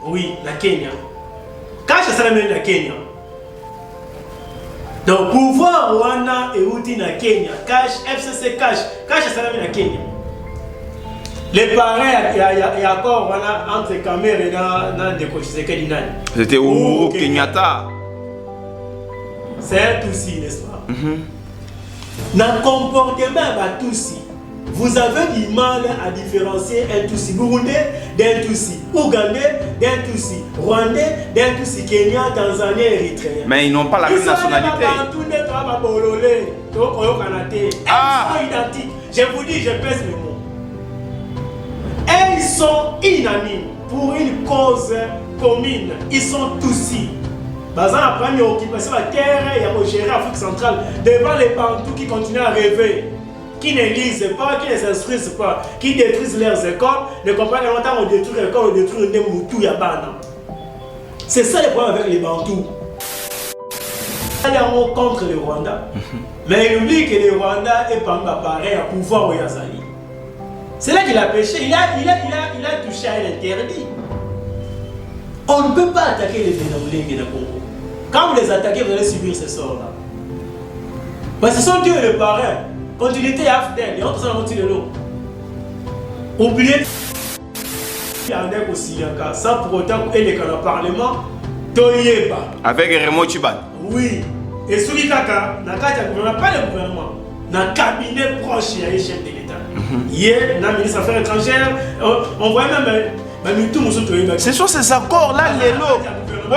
Oui, la Kenya. Cash ça la Kenya. Donc pouvoir Rwanda et Outi na Kenya. Cash FCC cash ça la Kenya. Les parents il y a encore entre Cameroun et dans des coachs c'est quel nani. C'était Uhuru Kenyatta. C'est un Tutsi, n'est-ce pas? Dans le comportement de Tutsi, vous avez du mal à différencier un Tutsi burundais d'un Tutsi ougandais, d'un Tutsi rwandais, d'un Tutsi kenyan, tanzanien, érythréen. Mais ils n'ont pas la même nationalité. Ils sont identiques. Je vous dis, je pèse le mot. Et ils sont unanimes pour une cause commune. Ils sont Tutsis. Bazan a pris l'occupation de la terre et a géré l'Afrique centrale devant les Bantous qui continuent à rêver, qui ne lisent pas, qui ne s'instruisent pas, qui détruisent leurs écoles, ne comprennent pas longtemps on détruit l'école, on détruit le Moutou Yabana. C'est ça le problème avec les Bantous. Ils sont contre le Rwanda, mais il oublie que le Rwanda est pas pareil à pouvoir au Yazali. C'est là qu'il a péché, il a touché à l'interdit. On ne peut pas attaquer les Bénamoulingues de Congo. Quand vous les attaquez, vous allez subir ce sort-là. Parce que ce sont Dieu et le parrain. Continuité AFDEL, et on s'en monte de l'eau. Oubliez. Il y a un deck aussi, sans pour autant qu'il est dans le Parlement, Toyeba. Avec Raymond Chiban. Oui. Et Souli Kaka, n'a pas le gouvernement, n'a cabinet proche et chef de l'État. Hier, dans le ministre des Affaires étrangères, on voit même. C'est sur ces accords-là, les lots. Le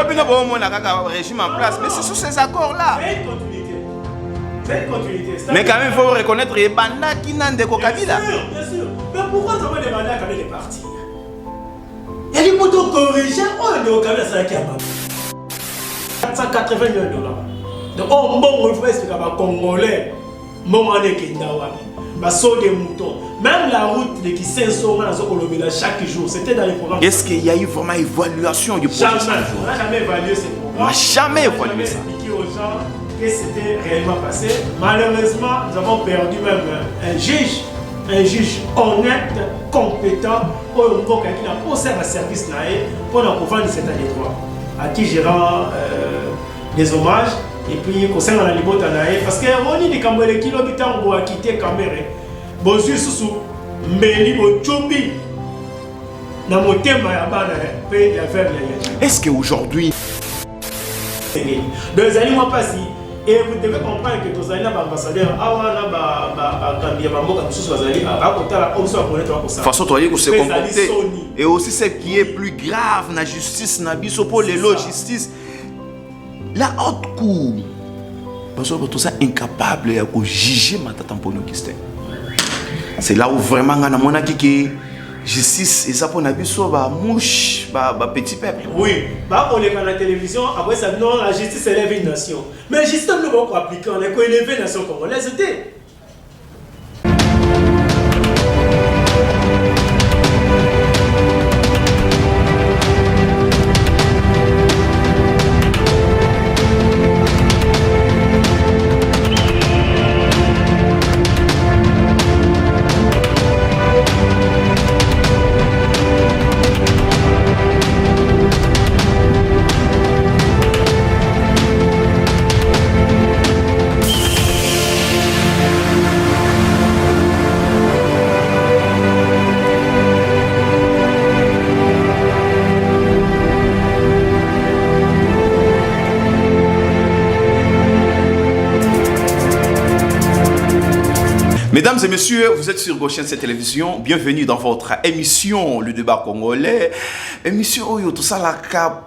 régime en place, mais c'est sur ces accords-là. C'est une continuité. Mais quand même, il faut reconnaître les bandas qui n'ont de Kabila. Bien sûr. Mais pourquoi ça va les bandas quand même les partis? Il y a des motos corrigés, on est au Kabila, ça qui a 480 millions de dollars. Donc, on va expliquer à Congolais, on est Kendawa. Saut des moutons. Même la route de Kisenso, chaque jour, c'était dans les programmes. Est-ce qu'il y a eu vraiment évaluation du projet? Jamais. On n'a jamais évalué ces programmes. On n'a jamais évalué ça. On n'a jamais expliqué aux gens que c'était réellement passé. Malheureusement, nous avons perdu même un juge honnête, compétent, qui a posé un service pour nous comprendre cet année droit, à qui je rends des hommages. Et puis, concernant la libota, parce que on dit que les kilomètres vont quitter Cameroun. Bonjour, Soussou, Meli, Bochobi, dans mon thème, il y a est-ce qu'aujourd'hui, deux années m'ont passé, et vous devez comprendre que tous les ambassadeurs, façon de se comporter. Et aussi ce qui est plus grave, la justice, la pour les lois justice. La haute cour, parce que tout ça incapable de juger ma tata pour nous quitter. C'est là où vraiment on a mon que justice et ça pour n'abisso ba mouche ba petit peuple. Oui, bah on est dans la télévision après ça non la justice élève une nation. Mais la justice nous va pas appliquer on est quoi élever une nation congolaise c'était. Mesdames et messieurs, vous êtes sur Gauchen Télévision. Bienvenue dans votre émission, le débat congolais. Émission Oyo, tout ça là,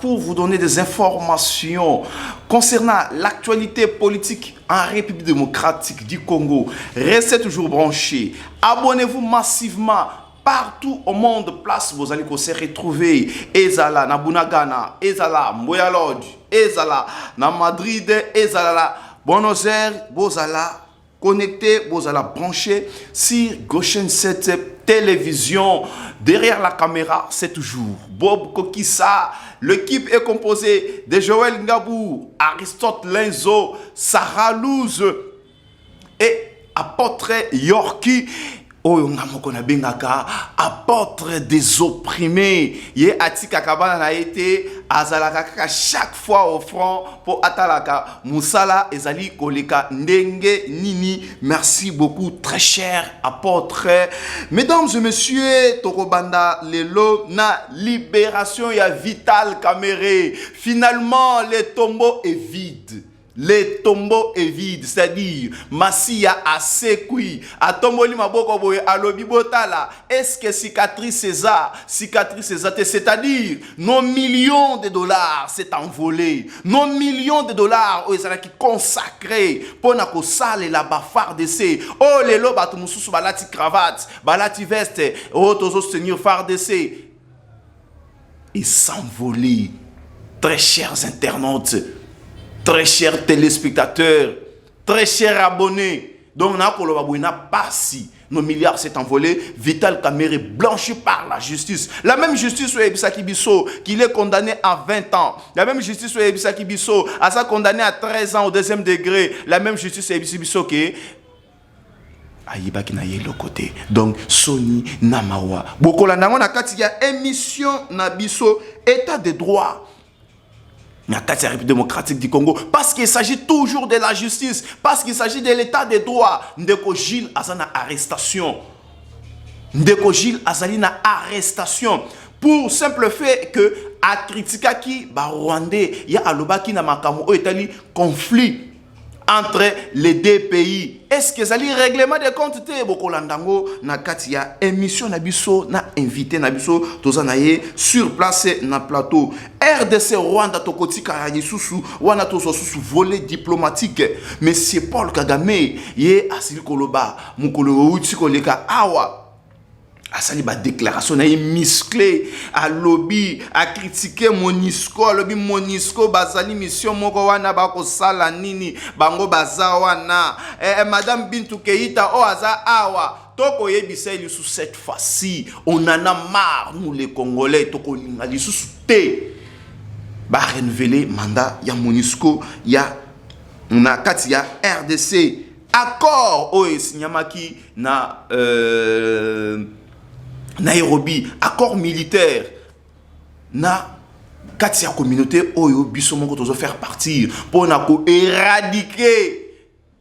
pour vous donner des informations concernant l'actualité politique en République démocratique du Congo. Restez toujours branchés. Abonnez-vous massivement. Partout au monde, place vos allez se retrouver. Ezala na Bunagana, Ezala Mboya Lodge, Ezala na Madrid, Ezala Buenos Aires, Bozala. Connecté, vous allez brancher sur Gauchen 7 télévision. Derrière la caméra, c'est toujours Bob Kokissa. L'équipe est composée de Joël Ngabou, Aristote Lenzo, Sarah Louz et Apôtre Yorki. oyo ngamoko na bengaka apôtre des opprimés ye atika kabana na été azalaka kaka chaque fois au front pour atalaka musala ezali koleka ndenge nini. Merci beaucoup très cher apôtre. Mesdames et messieurs, tokobanda lelo na libération ya Vital Kamerhe. Finalement le tombeau est vide. Le tombeau est vide, c'est-à-dire Massia a sekui, a tomboli maboko boye alobi botala. Est-ce que cicatrice César, c'est-à-dire nos millions de dollars s'est envolé, nos millions de dollars oh ezala qui consacré pour na ko sale la bafard d'essai. Oh les lo batu mususu balati cravate, balati veste, oh tozo seigneur phare d'essai. Et s'envoler. Très chers internautes, très chers téléspectateurs, très chers abonnés. Donc, n'a pas si nos milliards s'est envolé. Vital Kamerhe blanchi par la justice. La même justice où Ebisaki Bisso, qu'il est condamné à 20 ans. La même justice où Ebisaki Bisso, à ça condamné à 13 ans au deuxième degré. La même justice où Ebisaki Bisso qui Aïbaki na yelo côté. Donc, Sony Namawa. Bokola nango na kati ya émission na biso état de droit. La République démocratique du Congo, parce qu'il s'agit toujours de la justice, parce qu'il s'agit de l'état de droit. Ndeko Gilles Azana arrestation. Ndeko Gilles Azalina arrestation. Pour simple fait que, à critiquer ba Rwandais, il y a alobaki na makamu o etali conflit entre les deux pays. Est-ce que ça li règlement de compte te bokolandango na katia émission na biso na invité na biso tozanaye sur place na plateau RDC Rwanda tokotika ya yisusu wana tozo susu volet diplomatique. Monsieur Paul Kagame ye asili koloba mukolo uti koleka awa asali ba déclaration na musclé à lobby à critiquer Monisco lobby Monisco bazali mission moko wana bako sala nini bango bazawana madame Bintou Keïta o aza awa toko yebisa sous cette fois-ci on en a marre nous les Congolais toko linga lisusu te ba renouveler mandat ya Monisco ya na kati ya RDC accord o signamaki na Nairobi, accord militaire na katia communauté oyo biso moko tozo faire partir pour na ko éradiquer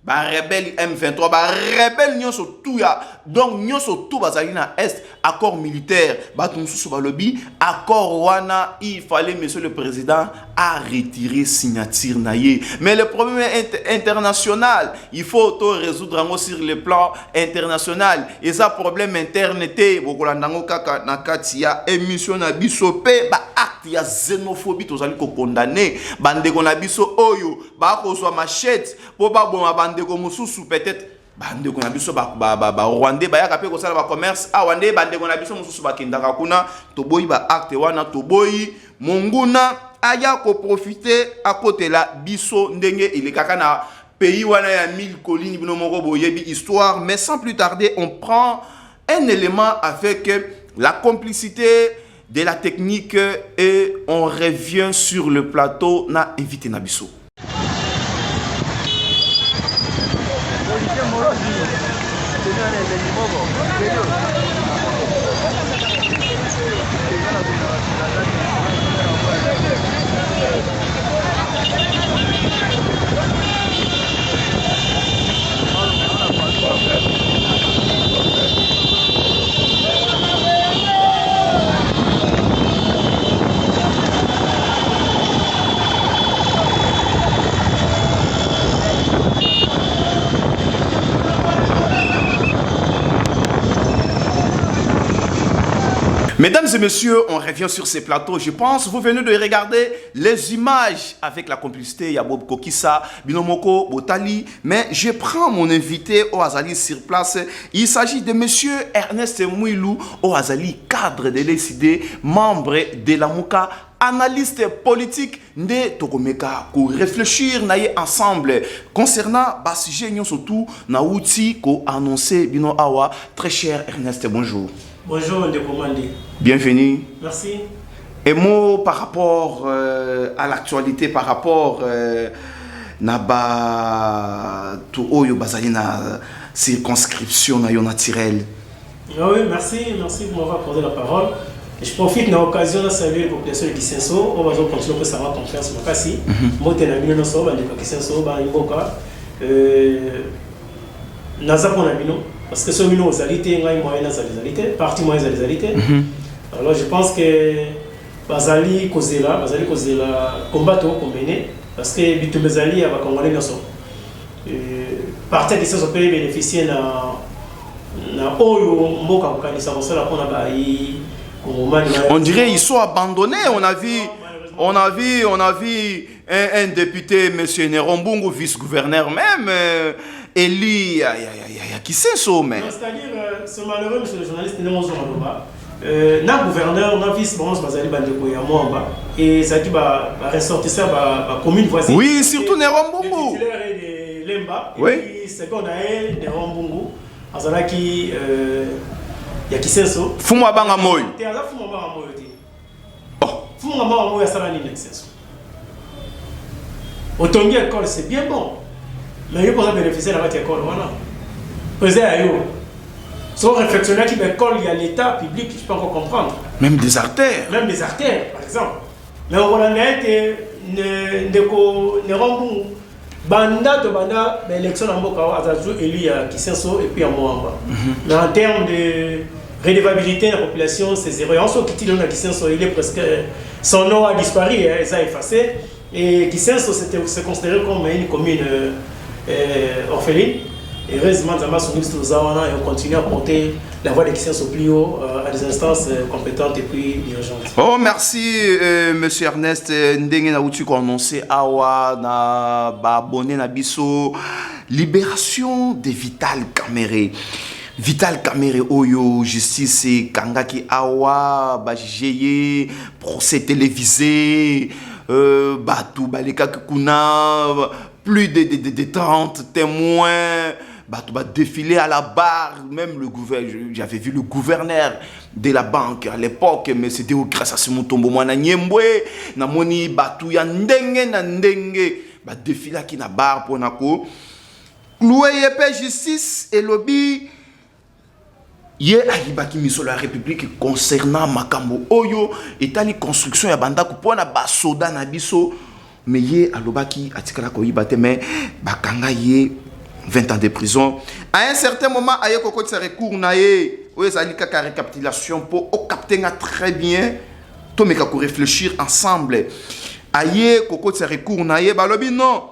ba rebelle M23 ba rebelle nyonso tout ya donc nyonso tout bazali na est accord militaire ba tonsusu ba lobby accord wana il fallait monsieur le président a retiré signature naie mais le problème est international il faut tout résoudre sur le plan international et ça problème interne té bokolandango kaka na katia émission na biso pe ba acte ya xénophobie tozali ko condamner bandeko na biso oyo ba ko so machette po ba bon bandeko mususu peut-être bandeko na biso ba Rwandais ba ya kapé ko sala ba commerce a Rwandais bandeko na biso mususu ba kindaka kuna to boyi ba acte wana to boyi monguna aya ko profiter à côté la biso ndenge il kaka na pays wana ya 1000 collines bino moko boyebi histoire mais sans plus tarder on prend un élément avec la complicité de la technique et on revient sur le plateau na invité na biso. Mesdames et messieurs, on revient sur ces plateaux. Je pense vous venez de regarder les images avec la complicité Yabob Kokissa, Binomoko, Botali. Mais je prends mon invité au Azali sur place. Il s'agit de monsieur Ernest Mouilou au Azali, cadre de l'ECD, membre de la Mouka, analyste politique de Tokomeka pour réfléchir ensemble concernant bas sujet surtout na outil ko annoncé bino awa. Très cher Ernest, bonjour. Bonjour, Ndékomandé. Bienvenue. Merci. Un mot par rapport à l'actualité, par rapport à tout oyo bazali na circonscription na yo naturel. Oui, merci pour m'avoir accordé la parole. Et je profite de l'occasion de saluer la population de Kisenso. On va continuer à faire confiance. Moi, je suis un peu de Kisenso, Naza pour Nabino, parce que ce mino aux alités, partie moyenne des alités. Alors je pense que Bazali Kozela, combattre au combiné, parce que Bitou Bezali a congolais dans son. Partie de ces opérations bénéficier na Oyo Mboka Kanisa Kosala pour Nabaï. On dirait qu'ils sont abandonnés. On a vu un député, M. Nerombungu, vice-gouverneur même, Eli, qui sait ça, mais... C'est-à-dire, c'est malheureux, monsieur le journaliste, nous avons un gouverneur, un vice-gouverneur, et ça dit, ressortissant la commune voisine. Oui, surtout Nerombungu. Le titulaire est de Lemba, oui. Et puis, c'est qu'on a Nerombungu, Azalaki, il y a qui sait ça. Fuma Banga Moy. Fuma Banga Moy, ça va aller l'excès. Autant dire école, c'est bien bon. Mais il faut bénéficier de la école. Voilà. Pesez à eux. Si on réflexionne qu'il y a l'école, il y a l'état public, je peux encore comprendre. Même des artères. Même des artères, par exemple. Mais on va ne remboursons Banda de Banda, l'élection en Boka, Azazou, Eli, Kisenso et puis à Moamba. Mais en termes de redevabilité de la population, c'est zéro. En ce qui dit Kisenso, il est presque. Son nom a disparu, il a effacé. Et Kisenso, c'est considéré comme une commune orpheline. Et heureusement, Zama Sounix Touzawana, et on continue à porter la voix de Kisenso plus haut à des instances compétentes et puis urgentes. Oh, merci, monsieur Ernest. Ndenge na uti ko annoncé awa na ba abonné na biso libération de Vital Kamerhe. Vital Kamerhe Oyo, justice et Kangaki Awa, Bajeye, procès télévisé, Batou, Baleka Kuna, plus de 30 témoins, Batou, défilé à la barre, même le gouverneur, j'avais vu le gouverneur de la banque à l'époque, mais c'était grâce à Simon Tombo, Mwana Nyembwe, Namoni, Batou, Yandenge, défilé à la barre pour Nako, Loué Yepé Justice et Lobby. Hier, Ayibaki miso la République concernant Makambo Oyo et tali construction ya banda kupona ba soda na biso mais hier alobaki atikala ko yibate mais bakanga ye 20 ans de prison. À un certain moment aye koko de recours na ye oyo zali kaka récapitulation pour au capter très bien to meka ko réfléchir ensemble. Aye koko de recours na ye balobi non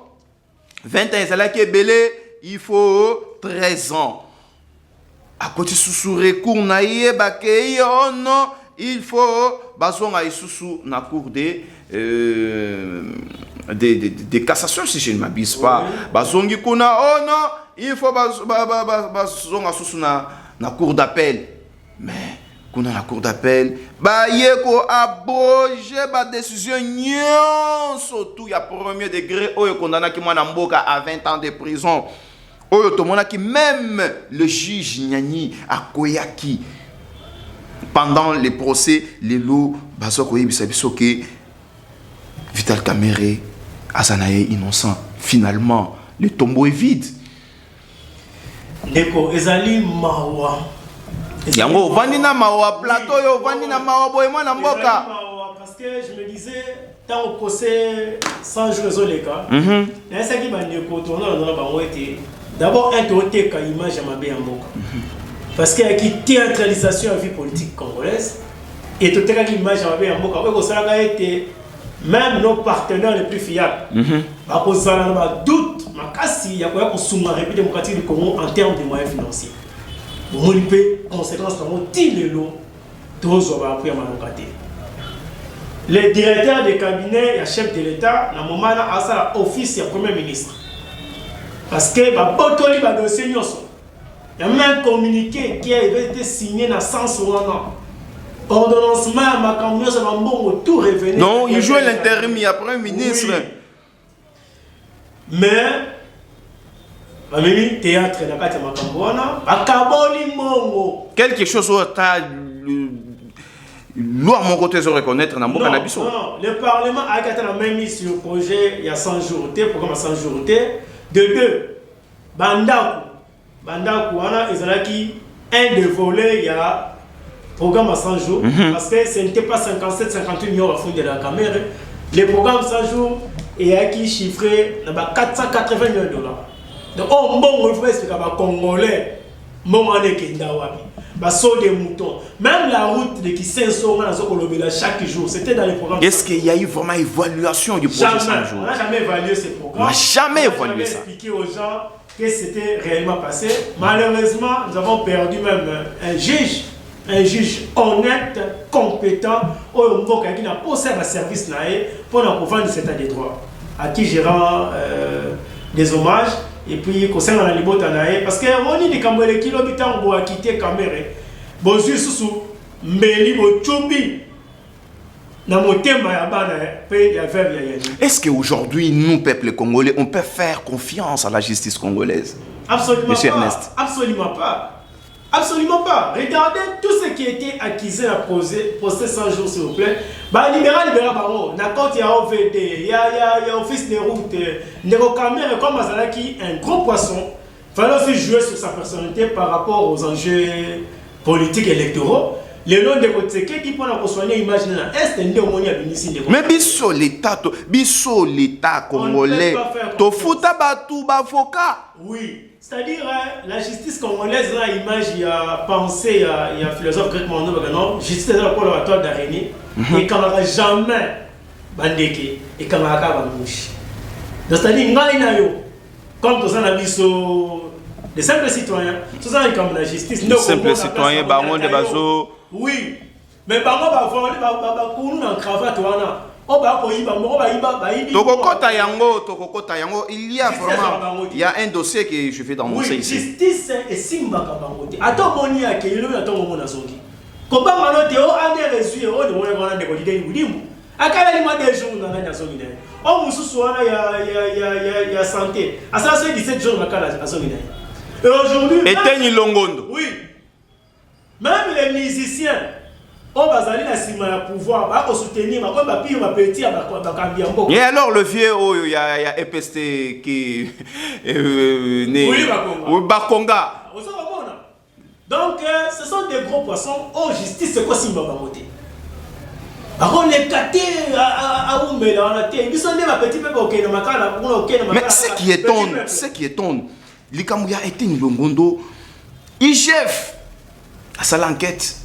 20 ans ezalaki ebele il faut 13 ans. À côté sous recours naïe bakei oh non il faut bazonga isusu na cour de cassation si je ne m'abuse pas bazongi kuna oh non il faut bazonga susu na cour d'appel mais kuna na cour d'appel ba yeko abroger ba décision nyonso tout ya premier degré oyo condamné ki mwana mboka à 20 ans de prison. Oyo tomona ki même le juge Nyani Akoyaki pendant les procès les lots bazoko yebisa biso ke Vital Kamerhe azanaye innocent finalement le tombeau est vide. Ndeko ezali mawa yango vandi na mawa plateau yo vandi na mawa boye mwana mboka parce que je me disais tant au procès 100 jours les cas na ça qui bandeko tourner dans bango été d'abord, un toté qui image à ma bien parce qu'il y a une théâtralisation de la vie politique congolaise et tout qui image à ma bien ça a été même nos partenaires les plus fiables. À cause de la doute, il y a quoi sous la République démocratique du Congo en termes de moyens financiers. Pour moi, conséquence dans les lots, tous on va appuyer à les directeurs des cabinets et chefs de l'État, dans le moment où ça office du Premier ministre. Parce que Botoli va dossier il y a même un communiqué qui a été signé dans 100 ans. Ordonnancement, Makambo, ça va tout revenir. Non, il joue l'intérim, il y a Premier ministre. Oui. Mais, même théâtre, il y a Makambo, Mongo. Quelque chose où tu as loi à mon côté de reconnaître dans mon cannabis. Non, le Parlement a été la même mise sur le projet il y a 100 jours, programme 100 jours. De deux, Bandaku, wana ezalaki un des volets, il y a programme à 100 jours, parce que ce n'était pas 57-58 millions à fond de la caméra. Le programme 100 jours est qui chiffré à 480 millions de dollars. Donc, on va expliquer aux Congolais, des moutons. Même la route de Kisenso, chaque jour, c'était dans les programmes. Est-ce qu'il y a eu vraiment évaluation du projet 100 jours? On n'a jamais évalué ce programme. On n'a jamais évalué ça. Expliqué aux gens que c'était réellement passé. Malheureusement, nous avons perdu même un juge honnête, compétent, qui n'a pas servi à service pour nous vendre cet état de droit, à qui je rends des hommages. Et puis, concernant la liberté, parce que on dit que les kilomètres vont quitter Cameroun. Bon, je suis sous Meli, Bochubi. Est-ce qu'aujourd'hui, nous, peuple congolais, on peut faire confiance à la justice congolaise? Absolument Monsieur pas. Ernest. Absolument pas. Absolument pas. Regardez tout ce qui a été accusé à procès 100 jours, s'il vous plaît. Bah, libéral, baron. N'importe il y a OVD, il y a office de route, Nérocamer, comme Azalaki, un gros poisson. Il fallait aussi jouer sur sa personnalité par rapport aux enjeux politiques et électoraux. Le nom de Kotseke qui pour soigner l'image de l'Est, mais biso l'État congolais, to futa batu bavoka. Oui, c'est-à-dire la justice congolaise, là, image, il y a pensé, il y a un philosophe grec, non, justice est pour la toile d'araignée, et quand on n'a jamais bandeke, et quand on n'a pas bouche. C'est-à-dire, comme tout ça, on a vu des simples citoyens, tout ça, comme la justice. Les simples citoyens, baron de bazo. Oui, mais baron va voler, va courir en cravate, il y a vraiment, il y a un dossier que je vais d'annoncer ici. Justice et Simba Kabangote. Attends, mon a qui est là, attends, mon azongi. Comment on a reçu, on a des akala lima des jours dans la zone. On vous soit il y a santé. À ça, c'est 17 jours dans la zone. Et aujourd'hui, Eteni Longondo. Oui. Même les musiciens, on va aller la cima à pouvoir, va soutenir, va pire, va petit, va cambier un peu. Et alors le vieux, il y a EPST qui né. Oui, Bakonga. Donc, ce sont des gros poissons. Oh, justice, c'est quoi Simba Bamote? On est caté à Oumbela, on a été. Ils sont des petits peu ok, dans ma cara, mais ce qui étonne, Likamouya Eteni Longondo, IGF, à sa l'enquête,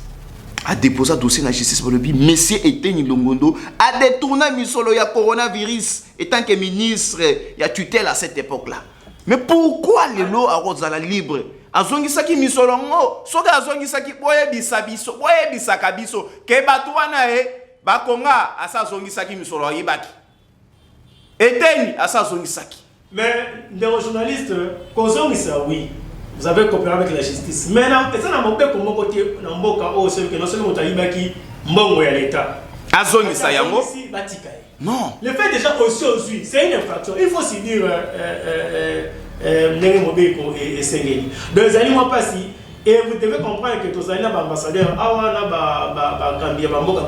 a déposé un dossier dans la justice pour le but. Monsieur Eteni Longondo a détourné Misolo ya coronavirus étant que ministre, il a tutelle à cette époque-là. Mais pourquoi les lots à Rosala libre? Azongisaki Misolongo, soga Azongisaki boye bisabiso, boye bisakabiso, ke batuana bakonga asa Azongisaki Misolo yibaki. Eteni asa Azongisaki. Mais les journalistes, Kozongisa, oui. Vous avez coopéré avec la justice. Mais ça n'a pas été comme côté dans Mboka au seul que non seulement Taïbaki Mbongo ya l'État. Azoni Sayango. Non. Le fait déjà aussi aux huiles, c'est une infraction. Il faut s'y dire Nenge Mobeko et Sengeli. Dans les années moi passés, et vous devez comprendre que tous les ambassadeurs, awana Gambia, Mboka,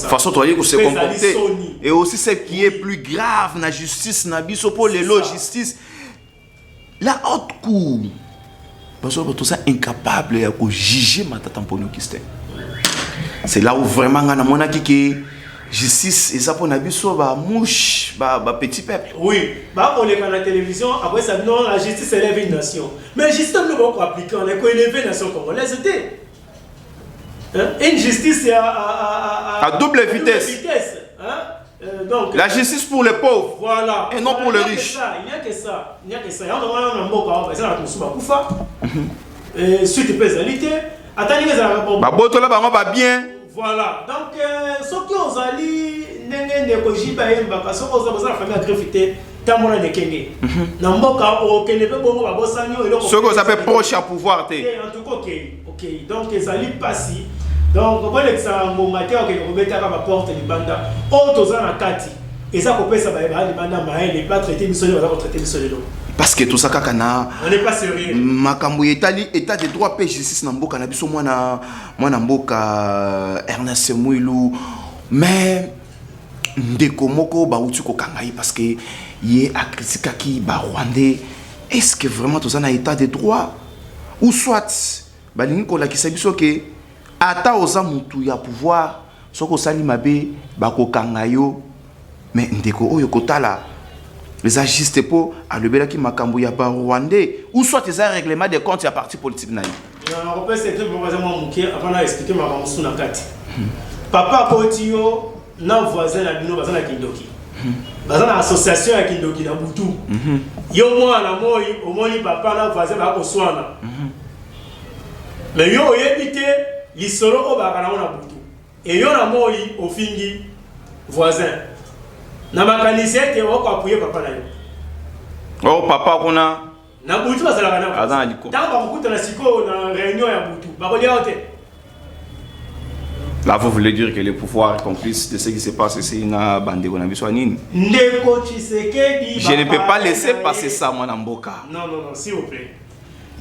façon toi se comporter et aussi ce qui est plus grave na justice na biso pour les lois justice. La haute cour, parce que tout ça incapable de juger ma tata pour nous qui c'est là où vraiment on a mon qui justice et ça pour n'abisso ba mouche ba petit peuple. Oui, bah on est dans la télévision après ça non la justice élève une nation. Mais la justice nous va appliquer on est quoi élever nation congolaise c'était. Une justice à double vitesse. Hein? Donc, la justice pour les pauvres, voilà, et non pour les riches. Il n'y a que ça. Il n'y a que ça. Il y a un mot qui est suite pénalité. Attendez, bien. Voilà. Donc, ceux qui ont allé, ceux qui s'appellent proche à pouvoir. En tout cas, ok. Donc, ils allaient passer. Donc, on va ça mon matière que vous mettez à ma porte les bandes. Autres en kati. Et ça couper ça va les bandes maïs les pas traiter mission on va traiter mission de l'eau. Parce que tout ça kakana. On n'est pas sérieux. Makambo Itali état de droit paix justice na mboka na biso mwana mboka Ernest Mouilou mais ndeko moko ba uti ko kangai parce que yé a critiqué ki ba rwandais. Est-ce que vraiment tout ça na état de droit? ou soit balingi kolakisa biso ke ata oza mutu ya pouvoir soko sali mabe bakokanga yo mais ndeko oyo kotala les agistes po alobelaki makambo ya ba rwandais ou soit les règlements des comptes ya parti politique na yo. On peut c'était pour moi muke avant na expliquer ma mamusu na kati. Papa Potio na voisin na bino bazana kindoki. Bazana association ya kindoki na butu. Yo mwana moi omoni papa na voisin ba ko swana. Mais yo oyebite lisolo o ba kana na butu. Et yo na moi ofingi voisin. Na makanisi te wako appuyer papa na yo. Oh papa kuna na butu bazala kana. Azana liko. Tant ba kuta na siko na réunion ya butu. Ba ko dia hote. Là, vous voulez dire que le pouvoir est complice de ce qui se passe ici na bande kona biso nini? Ndeko Tshisekedi. Je ne peux pas laisser passer ça moi na mboka. Non, s'il vous plaît.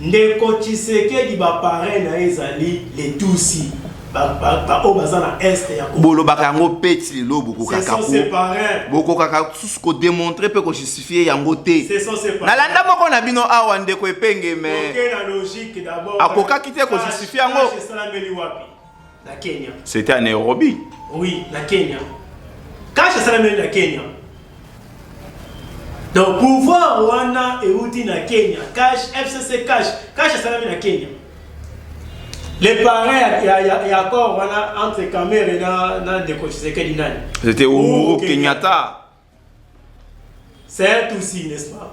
Ndeko Tshisekedi ba parrain na ezali les Tutsi. Ba obaza na est ya ko. Bolo bakango peti lo boko kaka. C'est parrain. Boko kaka tout ce ko démontrer peut ko justifier yango te. C'est son c'est na landa moko na bino awa ndeko epenge mais. OK la logique d'abord. Akoka kite ko justifier yango. La Kenya. C'était à Nairobi. Oui, la Kenya. Cash Salamé la Kenya. Donc pouvoir wana euti na Kenya. Cash FCC Cash Salamé la Kenya. Les parents il y a accord wana entre Cameroun et na de Tshisekedi nani. C'était Uhuru Kenyatta. C'est un Tutsi, n'est-ce pas?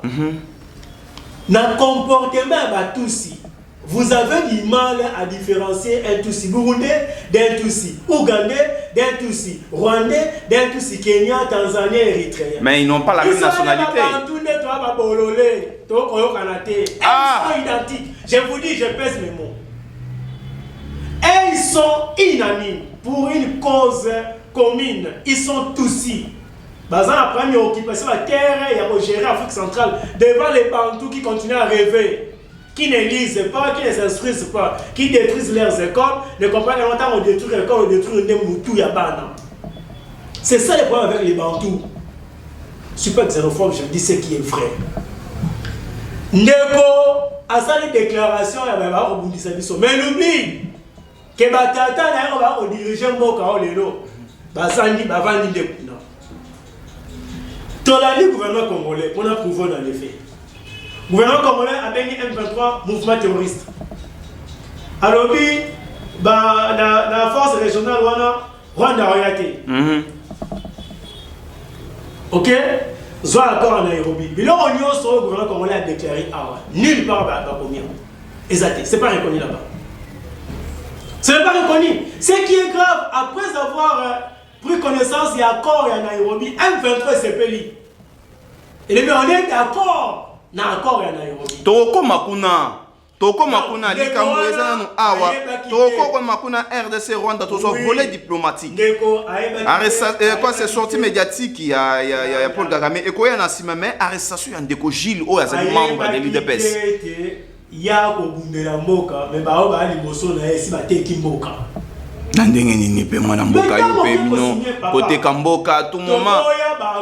Na comportement ba Tutsi. Vous avez du mal à différencier un Tutsi burundais d'un Tutsi ougandais, d'un Tutsi rwandais, d'un Tutsi kenyan, tanzanien, érythréen. Mais ils n'ont pas la même nationalité. Ils sont identiques. Je vous dis, je pèse mes mots. Et ils sont unanimes pour une cause commune. Ils sont Tutsis. Dans la première occupation de la terre, il y a géré l'Afrique centrale devant les Bantous qui continuent à rêver. Qui ne lisent pas, qui ne s'instruisent pas, qui détruisent leurs écoles, ne comprennent pas longtemps on détruit l'école, on détruit le Moutou Yabana. C'est ça le problème avec les Bantous. Je ne suis pas xénophobe, je dis ce qui est vrai. Ndeko a ça une déclaration, mais n'oublie que Batata va diriger Moka Lelo. Bazandi, Bavandi de non. Tolani gouvernement congolais, on a prouvé dans les faits. Le gouvernement congolais a béni M23 mouvement terroriste. Alors, la force régionale Rwanda Royate. Ok? Soit accord en Nairobi. Mais là, on y a le gouvernement congolais a déclaré nulle part à combien. Exact. C'est pas reconnu là-bas. Ce n'est pas reconnu. Ce qui est grave, après avoir pris connaissance de l'accord en Nairobi, M23 s'est payé. Et bien, on est d'accord. Na accord ya Nairobi. Toko makuna likambo ezana no awa. Toko makuna RDC Rwanda to so volet diplomatique. Quoi c'est sorti médiatique ya Paul Kagame et quoi na sima mais arrestation ya Ndeko Gilles o ya membre de l'UDPS. Ya ko bundela mboka mais ba o ba liboso na esi ba teki mboka. Na ndenge nini pe mwana mboka yo pe bino côté Kamboka tout moment.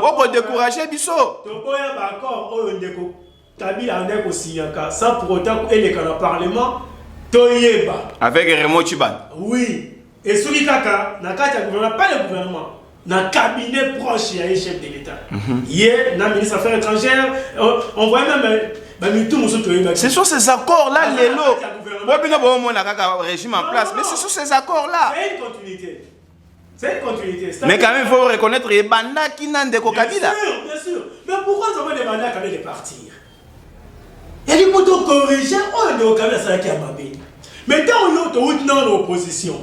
Oko décourager biso. Tokoya ba accord o Ndeko Kabila a signé ça pour autant qu'il est dans le Parlement. Avec Raymond Chiban. Oui. Et sur le Kaka, pas le gouvernement, le cabinet proche, il y a un chef de l'État. Hier, le ministre des Affaires étrangères, on voit même tout le monde. Ce sont ces accords-là, les lots. Le régime en place, mais ce sont ces accords-là. C'est une continuité. C'est une continuité. Mais quand même, il faut reconnaître les bandas qui n'ont de Kabila. Bien sûr. Mais pourquoi nous avons des bandas qui avaient de partir? Il y a des motos corrigés, on est au Kabila, ça qui a mabé. Mais tant qu'on est dans l'opposition,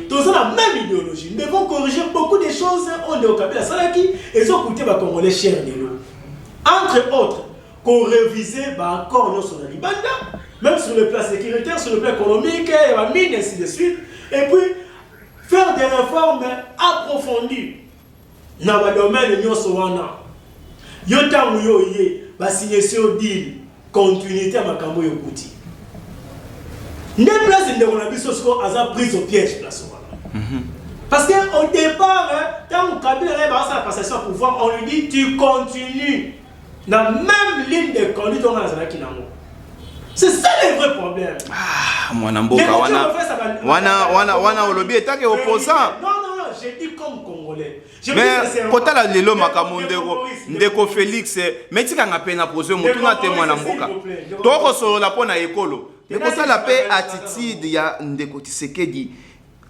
tous ont la même idéologie. Nous devons corriger beaucoup de choses, on est au Kabila, ça qui ils ont coûté les Congolais cher de l'eau. Entre autres, qu'on révisait encore nos sonali banda, même sur le plan sécuritaire, sur le plan économique, et mine, ainsi de suite. Et puis, faire des réformes approfondies dans le domaine de Nyosowana. Yotam Yoye, va signer ce deal, continuité à Makambo Yokouti. Ne place de Ronabiso a prise au piège place. Parce qu'au départ, quand Kabila a la passation au pouvoir, on lui dit tu continues dans la même ligne de conduite dans la Kinamo. C'est ça le vrai problème. Ah, moi, Namboka, wana, olobi est opposant. Non, j'ai dit comme Congolais. Mais quand la lelo makamondeko, ndeko Félix, mais tu as peine à poser mon tour à témoin Namboka. Toko sur la pona écolo. Mais quand la paix attitude, il y a ndeko Tshisekedi.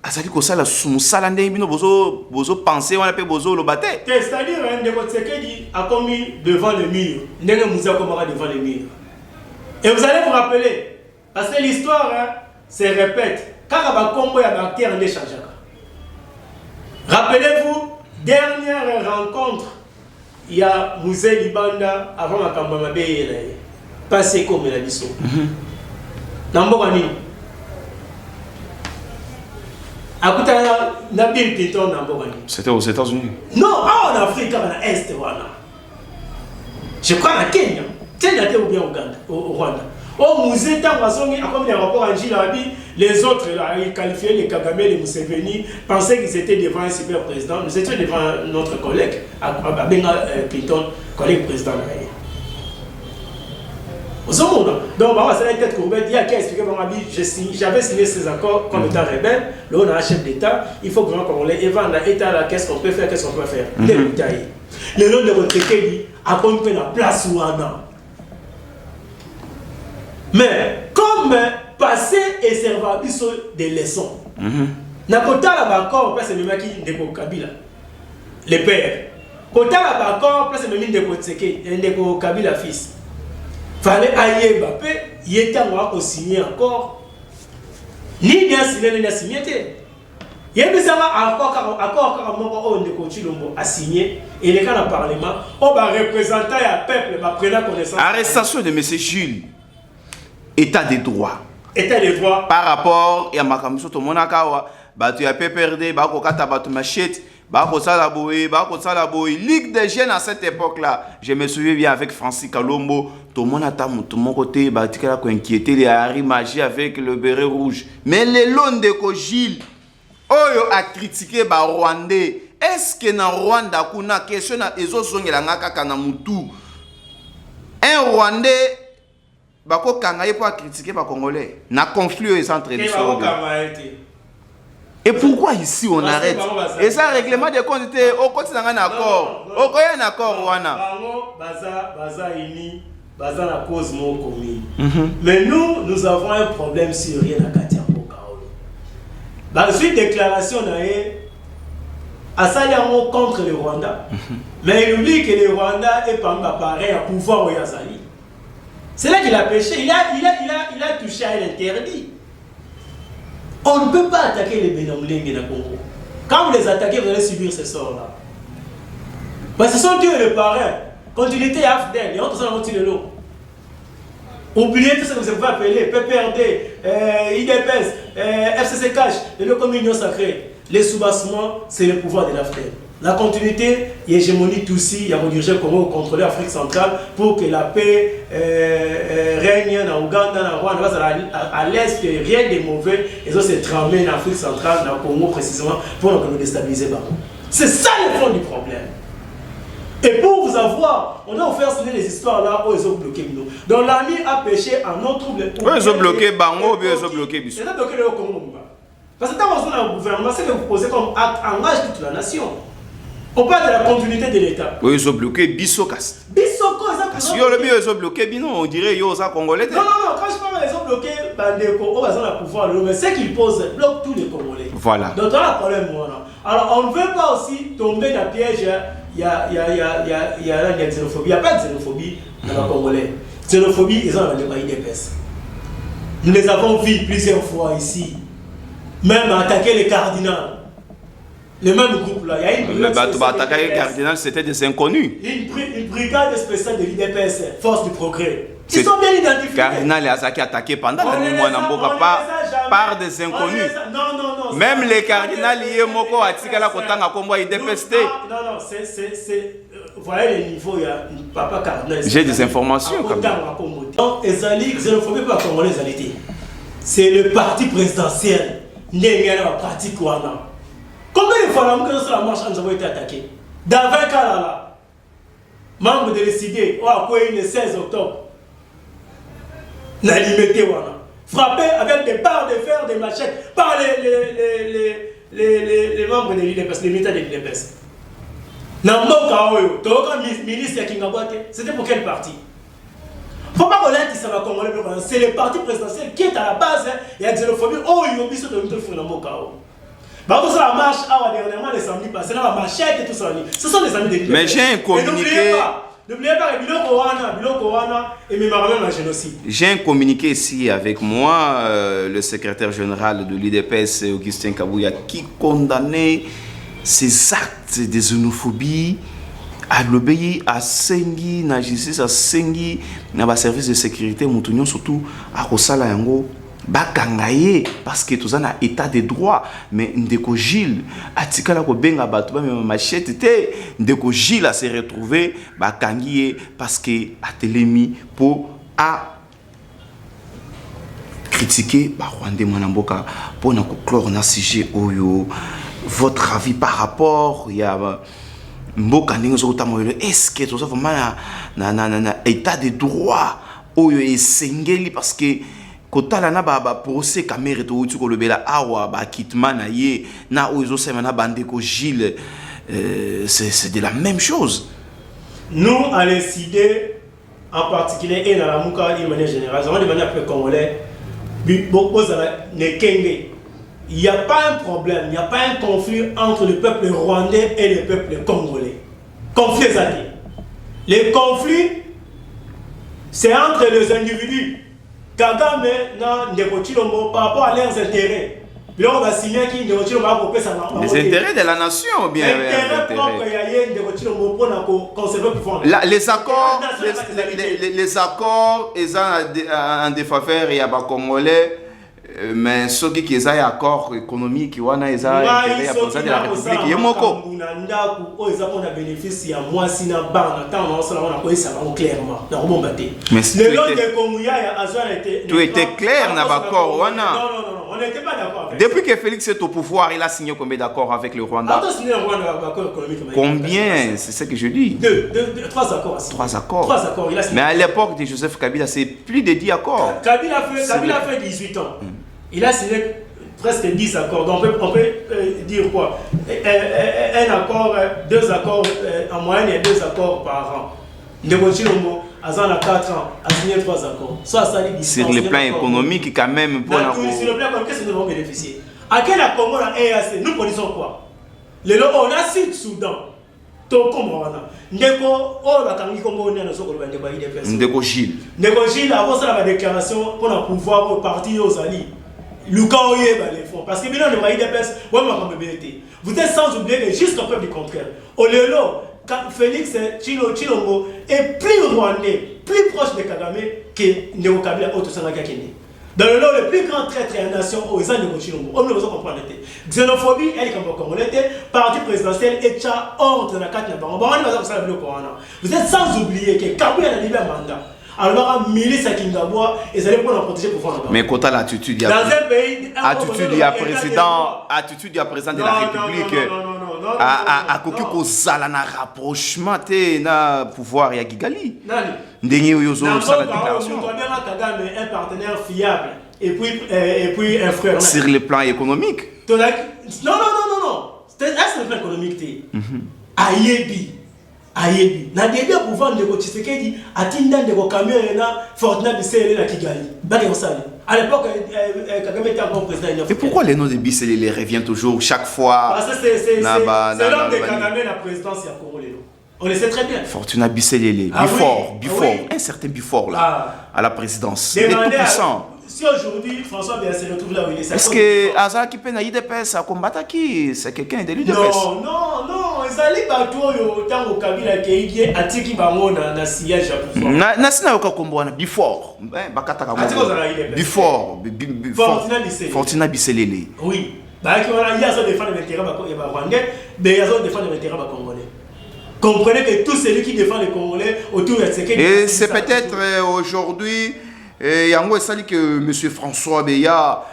Azali kosala musala ndenge bino bozo penser wana pe bozo lo baté. C'est-à-dire ndeko Tshisekedi a commis devant le mur. Ndenge Moussa komaka devant le mur. Et vous allez vous rappeler parce que l'histoire se répète. Quand ba kombo ya bactère ne changeaka. Rappelez-vous dernière rencontre il y a Moussé Libanda avant makambo mabe passé comme la biso. Namboka ni c'était aux États-Unis. Non, en Afrique, en Est, voilà. Je crois à Kenya. Kenya était ou bien au Rwanda. Au musée, tant comme les rapports en Gilabi, les autres, là, ils qualifiaient les Kagame, les Museveni, pensaient qu'ils étaient devant un super président. Nous étions devant notre collègue, Benga Clinton, collègue président. Donc, ça a été courbé. Il y a qui a expliqué j'avais signé ces accords comme étant rebelle. Là, on a un chef d'État. Il faut que nous Congolais évaluent l'État. Qu'est-ce qu'on peut faire, qu'est-ce qu'on peut faire. Le nom de votre pays a compris la place où on a. Mais comme passé et servir des leçons, n'a pas d'accord, place le mec qui est Kabila, les pères. Quand on a d'accord, place le mec de Kabila fils. Fallait aïe Mbappé, il était à signer encore. Ni bien signé, ni bien signé. Il y a des accords à signer. Et les cas dans le Parlement, on va représenter le peuple, va prendre connaissance. Arrestation de M. Jules. État des droits. État des droits. Par rapport à ma commission, tout le monde a battu à PPRD, battu à machette. Ligue des jeunes à cette époque-là. Je me souviens bien avec Francis Kalombo. Tout le monde a tout mon côté, inquiété les Harry Magie avec le béret rouge. Mais les lots de Gilles, Oyo a critiqué les Rwandais. Est-ce que dans Rwanda, kuna question na ezozonge la ngaka na mutu? Un Rwandais, bako kangaye pour critiquer les Congolais. Na conflit entre les deux. Et pourquoi ici on arrête? Et ça, règlement de compte était au côté d'un accord. Au côté d'un accord, Wana. La cause commis. Mais nous avons un problème syrien à Katiambo Kaolo. Dans la suite déclaration, Assaliamo contre le Rwanda. Mais il oublie que le Rwanda est pas pareil à pouvoir au Yazali. C'est là qu'il a péché. Il a touché à l'interdit. On ne peut pas attaquer les Bénomlingues dans le Congo. Quand vous les attaquez, vous allez subir ce sort-là. Parce que ce sont Dieu et le parrain. Quand il était AFDEL, et on s'en a le lot. Oubliez tout ce que vous pouvez appeler PPRD, IDPS, FCC Cash, le communion sacrée. Les soubassements, c'est le pouvoir de l'AFDEL. La continuité, l'hégémonie Tutsi, il y a dirigé comment contrôler l'Afrique centrale pour que la paix règne en Ouganda, en Rwanda, à l'est, rien de mauvais, et ça c'est tramé en Afrique centrale, dans le Congo précisément, pour nous déstabiliser. C'est ça le fond du problème. Et pour vous avoir, on a offert signer les histoires là où ils ont bloqué nous. Donc l'ami a péché en notre trouble. Oui, ils ont bloqué Bango, ou ils ont bloqué Bissau. Ils ont bloqué le Congo. Parce que quand on est dans le gouvernement, c'est que vous posez comme acte engage toute la nation. On parle de la continuité de l'État. Oui, ils ont bloqué Bissau-Cast. Bissau-Cast, parce qu'ils ont bloqué Bino, on dirait qu'ils ont Congolais. Non, quand je parle, ils ont bloqué Bandeko, ils ont le pouvoir, mais ce qu'ils posent bloque tous les Congolais. Voilà. Donc, on a un problème. Alors, on ne veut pas aussi tomber dans le piège. Il y a la xénophobie. Il n'y a pas de xénophobie dans le Congolais. Xénophobie, ils ont dans les pays d'EPS. Nous les avons vus plusieurs fois ici. Même attaquer les cardinals. Le même groupe là, il y a une brigade. Le cardinal, c'était des inconnus. Une brigade spéciale de l'IDPS, Force du Progrès. Ils sont bien identifiés. Cardinal et Azaki attaqué pendant la nuit par des inconnus. Non. Même les cardinals liés Moko Atikala Kotanga Kombo IDPST. Non, c'est. Vous voyez les niveaux, il y a papa cardinal. J'ai des informations comme ça. Donc, Ezali, xénophobie pas congolais, c'est le parti présidentiel. N'est pas pratique Wana. Combien de fois que sur la marche nous avons été attaqués? Dans 20 cas là, membre de l'ECD, le 16 octobre. La limité, voilà. Frappé avec des barres de fer, des machettes, par les membres de l'IDPS, les militaires de l'IDPS. Dans mon cas, milice de Kingabwate, c'était pour quel parti? Faut pas connaître ça va congolais, c'est le parti présidentiel qui est à la base et la xénophobie. Oh, il y a oublié de nous faire dans mon cas. Bah, vous la marche, dernièrement, les samedis passés, là, la machette et tout ça. Ce sont les amis de l'IDPS. Mais j'ai un communiqué. N'oubliez pas que Biloko Wana et même un génocide. J'ai un communiqué ici avec moi, le secrétaire général de l'IDPS, Augustin Kabouya, qui condamnait ces actes de xénophobie à l'obéir à Sengi, na justice, à Sengi, na service de sécurité, Moutounion, surtout à Rosala Yango. Bakangaye parce que tout ça na état de droit mais ndeko Gilles atikala ko benga bato ba machette te ndeko Gilles a se retrouvé bakangiye parce que atelemi pour a critiquer ba Rwandais mwanamboka pour na ko clore na sujet oyo. Votre avis par rapport il y a mboka ndingo zo tamoyo est-ce que tout ça vraiment na état de droit oyo esengeli parce que kotala na ba procès caméra to uti ko lobela awa ba kitman na ye na ozo sema na bandeko Gilles c'est de la même chose. Nous à décider en particulier et dans la Mouka de manière générale, de manière plus congolais, il n'y a pas un problème, il n'y a pas un conflit entre le peuple rwandais et le peuple congolais. Conflit alliés. Les conflits, c'est entre les individus. Kagame na Ndekochilombo par rapport à leurs intérêts. Les intérêts de la nation, bien. Les accords, ils ont en défaveur et à Congolais. Mais ce qui est un accord économique, ils ont intérêt à de la République. Yemoko. Mais tout était clair dans l'accord. Non, on n'était pas d'accord. Depuis que Félix est au pouvoir, il a signé combien d'accords avec le Rwanda? Combien? C'est ce que je dis. Trois accords. Trois accords. Mais à l'époque de Joseph Kabila, c'est plus de 10 accords. Kabila fait 18 ans. Il a signé presque 10 accords. Donc on peut dire quoi? Un accord, deux accords, en moyenne, il y a 2 accords par an. Ndekochilombo, Azan a 4 ans, a signé 3 accords. Soit ça dit sur le plan économique, quand même. Sur le plan économique, qu'est-ce que nous avons bénéficié? À quel accord on a EAC? Nous produisons quoi? On a Sud-Soudan. Ndeko Gilles. Ndeko Gilles, avant ça, la déclaration pour le pouvoir partir aux alliés. Les fonds. Parce que maintenant, le pays des PES, vous êtes sans oublier que jusqu'à preuve du contraire, au Lélo, Félix Tshilombo est plus rwandais, plus proche de Kagame que Ndeko Kabila Otosanga Kakene. Dans le plus grand traître à la nation, aux années de Chilombo, on ne veut pas comprendre. Xénophobie, elle est comme congolais, parti présidentiel et tcha ordre de la carte de vous êtes sans oublier que Kabila a libéré un mandat. Alors, milice à Kingabwa, et ça allait pour la protéger pour faire le mais quand l'attitude, il y a attitude, il y a président de la République. À quoi que ça la rapprochement na pouvoir ya Kigali. Ndenge yozo ça la déclaration. Un partenaire fiable et puis un frère. Sur le plan économique. Non. C'est le plan économique. Ayebi. Na début pouvoir de Tshisekedi atinda de camion na Fortuna Bissele na Kigali. À l'époque, Kagame était encore président. Et pourquoi les noms de Bissele reviennent toujours chaque fois? Parce que c'est l'homme de Kagame la présidence à Congolais. On le sait très bien. Fortuna Bissele, Bifort, un certain Bifort là, à la présidence. Il est tout puissant. Si aujourd'hui François Béa se retrouve là où il est, est-ce que Azar qui peut naïr de PES à combattre qui? C'est quelqu'un de l'UDPS? Non, ils allaient battre autant au Kabila qui est atiki bango na siège à pouvoir. Na sina yoka kombo na Bifort. Bakata ka Bifort. Fortuna Bissele. Oui. Bah qui on a ya so défendre les terrains rwandais, mais ya so défendre les terrains congolais. Comprenez que tout celui qui défend les Congolais autour de ce qui et c'est peut-être aujourd'hui Yango est que M. François Beya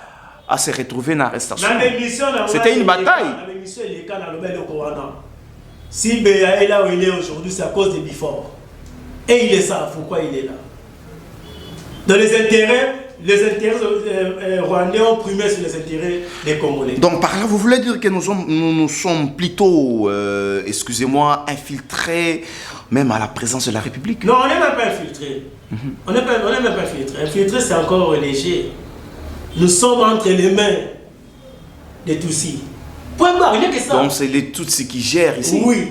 a se retrouvé dans l'arrestation. C'était une bataille. Si Beya est là où il est aujourd'hui, c'est à cause de Bifort. Et il est ça, pourquoi il est là? Dans les intérêts rwandais ont primé sur les intérêts des Congolais. Donc par là, vous voulez dire que nous sommes plutôt, excusez-moi, infiltrés, même à la présence de la République? Non, on n'est même pas infiltrés. On n'est même pas infiltrés. Infiltrés, c'est encore léger. Nous sommes entre les mains des Tutsis. Point barre, il n'y a que ça. Donc c'est les Tutsis qui gèrent ici? Oui.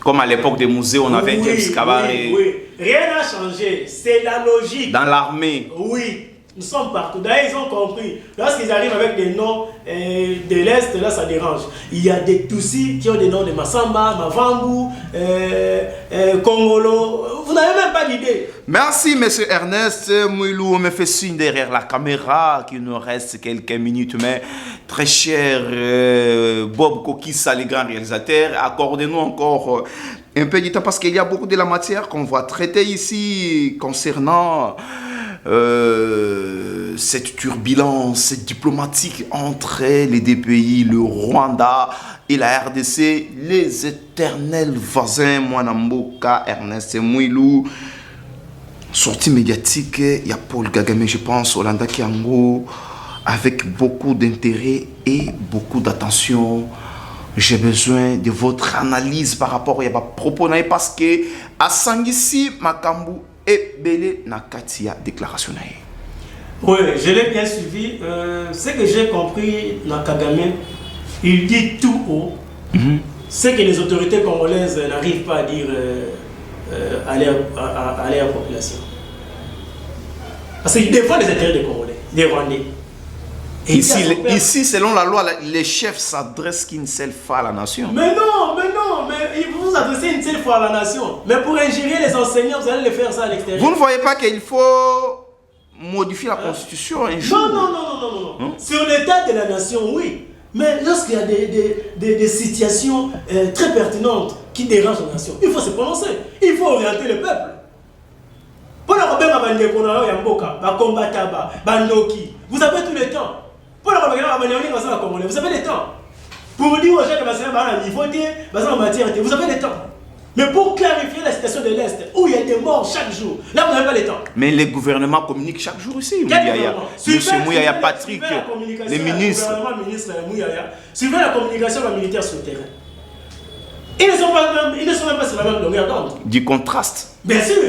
Comme à l'époque des musées, on avait James Kabaré. Oui. Rien n'a changé. C'est la logique. Dans l'armée. Oui. Nous sommes partout. D'ailleurs, ils ont compris. Lorsqu'ils arrivent avec des noms de l'Est, là, ça dérange. Il y a des Tutsis qui ont des noms de Massamba, Mavambu, Congolo. Vous n'avez même pas d'idée. Merci, monsieur Ernest Mouilou. On me fait signe derrière la caméra qu'il nous reste quelques minutes. Mais très cher Bob Kokissa, les grands réalisateurs, accordez-nous encore un peu de temps parce qu'il y a beaucoup de la matière qu'on va traiter ici concernant cette turbulence diplomatique entre les deux pays, le Rwanda et la RDC, les éternels voisins. Mwanamboka, Ernest Mouilou. Sortie médiatique, il y a Paul Kagame, je pense, Olanda Kiango, avec beaucoup d'intérêt et beaucoup d'attention. J'ai besoin de votre analyse par rapport à propos parce que à Sangisi Makambu et Belé Nakatia déclaration. Oui, je l'ai bien suivi. Ce que j'ai compris dans Kagame, il dit tout haut ce que les autorités congolaises n'arrivent pas à dire à la population. Parce qu'il défend les intérêts des Congolais, des Rwandais. Ici, selon la loi, les chefs s'adressent qu'une seule fois à la nation. Mais non, il faut vous adresser une seule fois à la nation. Mais pour ingérer les enseignants, vous allez les faire ça à l'extérieur. Vous ne voyez pas qu'il faut modifier la constitution un jour? Non. Sur l'état de la nation, oui. Mais lorsqu'il y a des situations très pertinentes qui dérangent la nation, il faut se prononcer. Il faut orienter le peuple. Pour la Robert Abandekonayo Yamboka, Bakombataba, Bandoki, vous avez tout le temps. Pour la Robert Abandekonayo, vous avez le temps. Pour dire aux gens que vous avez le temps. Mais pour clarifier la situation de l'Est, où il y a des morts chaque jour, là vous n'avez pas le temps. Mais les gouvernements communiquent chaque jour ici. Monsieur Mouyaya, Patrick, les ministres. Suivez la communication militaire sur le terrain. Ils ne sont même pas sur la même longueur d'onde. Du contraste. Bien sûr.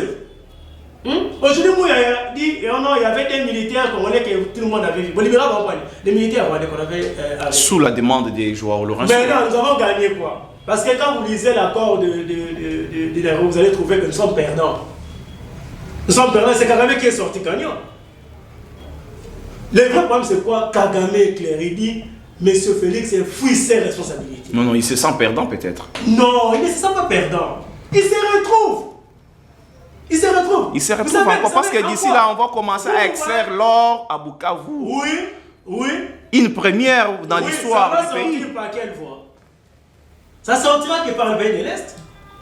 Aujourd'hui, Mouyaya dit il y avait des militaires congolais que tout le monde avait vu. Les militaires qu'on avait. Sous la demande des joueurs Laurent. Mais non, nous avons gagné quoi? Parce que quand vous lisez l'accord de Nairobi, vous allez trouver que nous sommes perdants. Nous sommes perdants, c'est Kagame qui est sorti gagnant. Le vrai problème, c'est quoi? Kagame est clair, il dit M. Félix fuit ses responsabilités. Non, il se sent perdant peut-être. Non, il ne se sent pas perdant. Il se retrouve. Il se retrouve encore parce que d'ici là, on va commencer à extraire l'or à Bukavu. Oui. Une première dans l'histoire du pays. Ça va sortir par quelle voie? Ça sortira que par le pays de l'Est.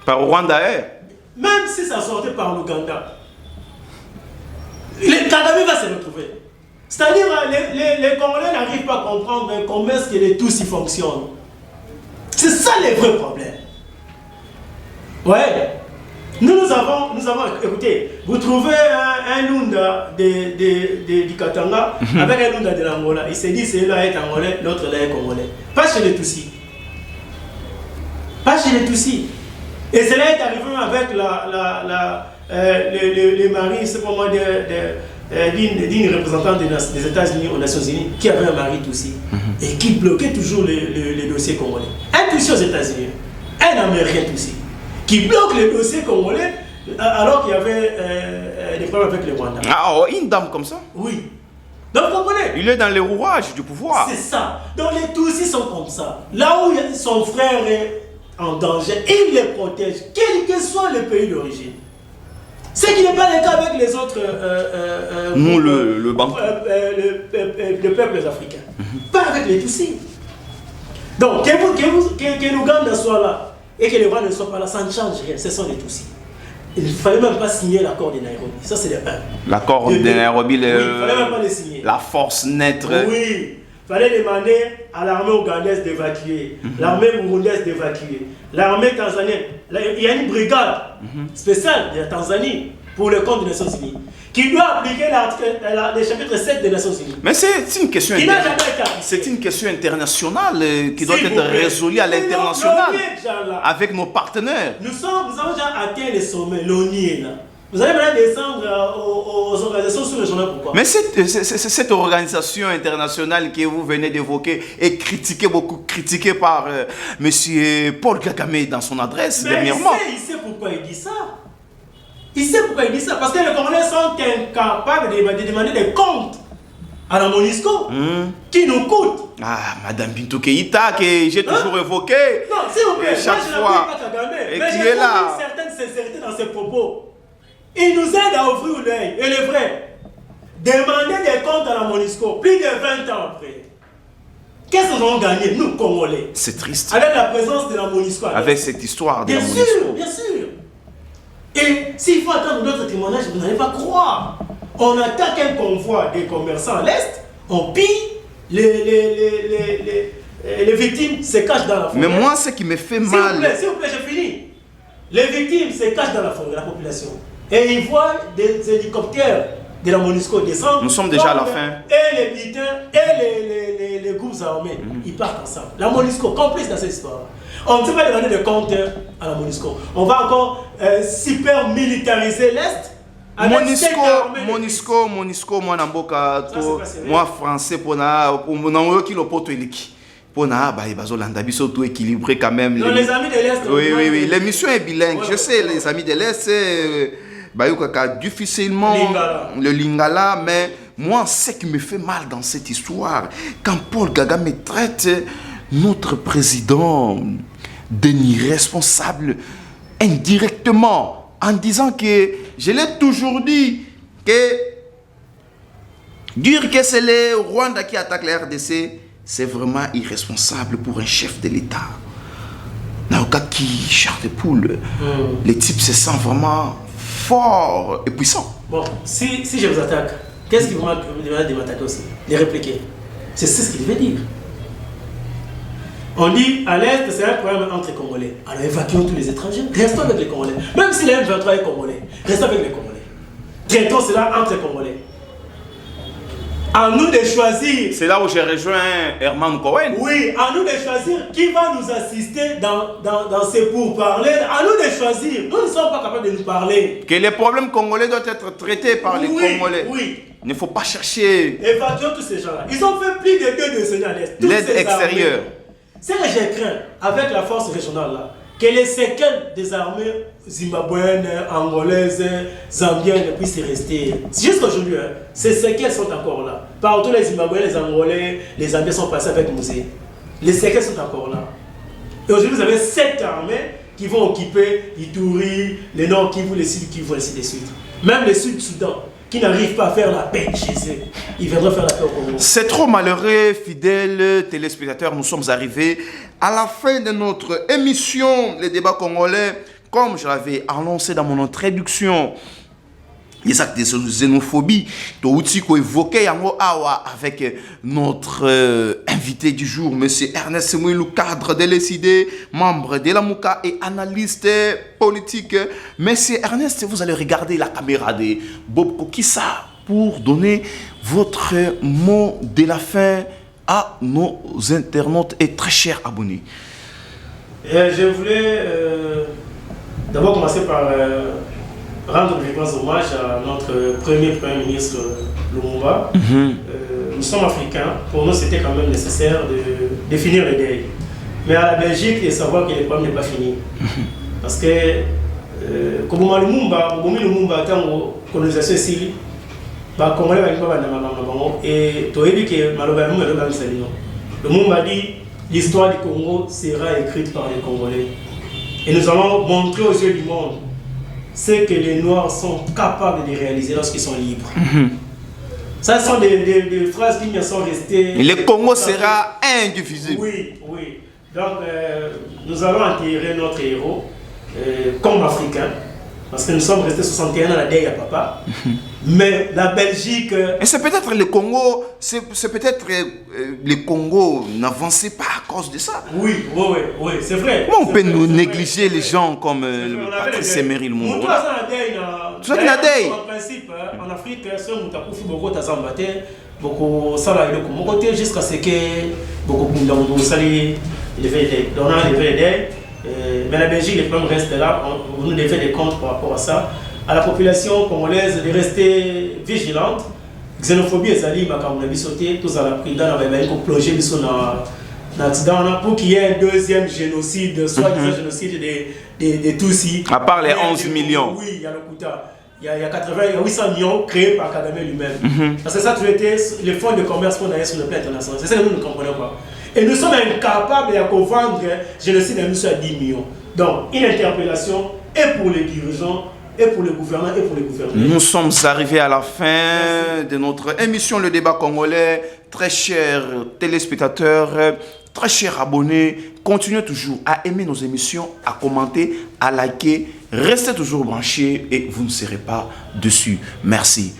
Par Rwanda. Même si ça sortait par l'Ouganda. Kagame va se retrouver. C'est-à-dire les Congolais n'arrivent pas à comprendre comment est-ce que les Tutsis fonctionnent. C'est ça le vrai problème. Ouais. Nous avons, écoutez, vous trouvez un Lunda du Katanga avec un Lunda de l'Angola. Il s'est dit celui-là est Angolais, l'autre là est Congolais. Pas chez les Tutsis. Et cela est arrivé avec les maris, c'est pour moi, d'une représentante des États-Unis aux Nations Unies qui avait un mari Tutsi et qui bloquait toujours les dossiers congolais. Un Tutsi aux États-Unis, un Américain Tutsi, qui bloque les dossiers congolais alors qu'il y avait des problèmes avec les Rwandais. Ah, une dame comme ça? Oui. Donc vous comprenez? Il est dans les rouages du pouvoir. C'est ça. Donc les Tutsis sont comme ça. Là où son frère est en danger, il les protège, quel que soit le pays d'origine. Ce qui n'est pas le cas avec les autres nous, le peuples africains. Pas avec les Tutsis. Donc, que l'Ouganda soit là et que les Rwandais ne soient pas là, ça ne change rien. Ce sont les Tutsis. Il ne fallait même pas signer l'accord de Nairobi. Ça, c'est le 1. L'accord de Nairobi, il ne fallait même pas le signer. La force naître. Oui. Il fallait demander à l'armée ougandaise d'évacuer, l'armée burundaise d'évacuer, l'armée tanzanienne. Il y a une brigade spéciale de la Tanzanie pour le compte des Nations Unies, qui doit appliquer le chapitre 7 des Nations Unies. Mais c'est une question c'est une question internationale qui doit être résolue à l'international avec nos partenaires. Nous avons déjà atteint les sommets, l'ONU est là. Vous allez maintenant descendre aux organisations sous-régionales, pourquoi? Mais cette organisation internationale que vous venez d'évoquer est beaucoup critiquée par M. Paul Kagame dans son adresse dernièrement. Il sait pourquoi il dit ça. Il sait pourquoi il dit ça. Parce que les Congolais sont incapables de demander des comptes à la MONUSCO qui nous coûte. Ah, Madame Bintou Keïta, que j'ai toujours évoqué. Non, s'il vous plaît, chaque fois. Pas Kagame, Et mais qui j'ai est là. une certaine sincérité dans ses propos. Il nous aide à ouvrir l'œil. Et le vrai, demander des comptes à la MONUSCO, plus de 20 ans après. Qu'est-ce que nous avons gagné, nous, Congolais? C'est triste. Avec la présence de la MONUSCO. Avec cette histoire de la MONUSCO. Bien sûr, bien sûr. Et s'il faut attendre d'autres témoignages, vous n'allez pas croire. On attaque un convoi des commerçants à l'Est, on pille, les victimes se cachent dans la forêt. Mais moi, ce qui me fait mal... S'il vous plaît, j'ai fini. Les victimes se cachent dans la forêt, la population. Et ils voient des hélicoptères de la MONUSCO descendre. Nous sommes déjà à la fin. Et les militaires et les groupes armés, ils partent ensemble. La MONUSCO, complice dans cette histoire. On ne peut pas demander de compte à la MONUSCO. On va encore super militariser l'Est. MONUSCO, moi Namboka, moi français pour qui le poto eliki. Pour tout équilibré quand même. Non, les amis de l'Est. Oui. L'émission est bilingue. Je sais, les amis de l'Est, c'est difficilement le Lingala, mais moi, ce qui me fait mal dans cette histoire, quand Paul Kagame traite notre président d'irresponsable indirectement, en disant que, je l'ai toujours dit, que dire que c'est le Rwanda qui attaque la RDC, c'est vraiment irresponsable pour un chef de l'État. Naokaki, chair de poule, les types se sentent vraiment forts et puissants. Bon, si je vous attaque, qu'est-ce qui vous demande de m'attaquer aussi? De répliquer. C'est ce qu'il veut dire. On dit à l'Est, c'est un problème entre Congolais. Alors évacuons tous les étrangers. Restons avec les Congolais. Même si les M23 est Congolais, restons avec les Congolais. Traitons cela entre Congolais. À nous de choisir. C'est là où j'ai rejoint Herman Cohen. Oui, à nous de choisir qui va nous assister dans ces pourparlers. À nous de choisir. Nous ne sommes pas capables de nous parler. Que les problèmes congolais doivent être traités par les Congolais. Oui. Il ne faut pas chercher. Évacuons tous ces gens-là. Ils ont fait plus de 2 décennies à l'Est. L'aide extérieure. C'est que j'ai craint, avec la force régionale là, que les séquelles des armées zimbabwéennes, angolaises, zambiennes puissent rester. Jusqu'à aujourd'hui, ces séquelles sont encore là. Partout les Zimbabwéens, les Angolais, les Zambiens sont passés avec Mousset. Les séquelles sont encore là. Et aujourd'hui, vous avez 7 armées qui vont occuper Ituri, les Nord Kivu, les Sud Kivu, ainsi de suite. Même les Sud-Soudan, qui n'arrivent pas à faire la paix chez eux. Ils viendront faire la paix au Congo. C'est trop malheureux, fidèles téléspectateurs. Nous sommes arrivés à la fin de notre émission, les débats congolais. Comme je l'avais annoncé dans mon introduction, les actes de xénophobie, qu'on évoquait avec notre invité du jour, M. Ernest Semouilou, cadre de l'ECD, membre de la MOUCA et analyste politique. M. Ernest, vous allez regarder la caméra de Bob Kokissa pour donner votre mot de la fin à nos internautes et très chers abonnés. Je voulais d'abord commencer par rendre une réponse hommage à notre premier ministre Lumumba. Nous sommes africains, pour nous c'était quand même nécessaire de définir le deuil. Mais à la Belgique, il faut savoir que le problème n'est pas fini. Parce que comme Lumumba, quand la colonisation ici, les Congolais ne pas et tu as dit que Lumumba dit l'histoire du Congo sera écrite par les Congolais. Et nous allons montrer aux yeux du monde ce que les Noirs sont capables de réaliser lorsqu'ils sont libres. Ça sont des phrases qui me sont restées. Et le Congo sera indivisible. Oui, oui. Donc, nous allons enterrer notre héros comme Africain. Parce que nous sommes restés 61 ans à la deuil à papa. Mais la Belgique... Et c'est peut-être le Congo, c'est peut-être le Congo n'avançait pas à cause de ça. Oui, c'est vrai. Comment on peut nous négliger les gens comme Patrice Emery Lumumba? Tout ça, en principe, en Afrique, si on a beaucoup de temps, beaucoup ça jusqu'à ce que beaucoup de gens les deuils. Mais la Belgique, les problèmes restent là. On nous fait des comptes par rapport à ça. À la population congolaise de rester vigilante. Xénophobie et Zali, on a sauté, tous à la prise dans la plonger pour qu'il y ait un deuxième génocide, soit un génocide des Tutsis. À part les 11 millions. Oui, il y a le Kouta. Il y a 800 millions créés par Kagame lui-même. Parce que ça, tout était les fonds de commerce qu'on a sur le plan international. C'est ça que nous ne comprenons pas. Et nous sommes incapables de vendre génocide à nous à 10 millions. Donc, une interpellation et pour les dirigeants, et pour le gouvernement, et pour les gouverneurs. Nous sommes arrivés à la fin de notre émission Le Débat Congolais. Très chers téléspectateurs, très chers abonnés, continuez toujours à aimer nos émissions, à commenter, à liker. Restez toujours branchés et vous ne serez pas dessus. Merci.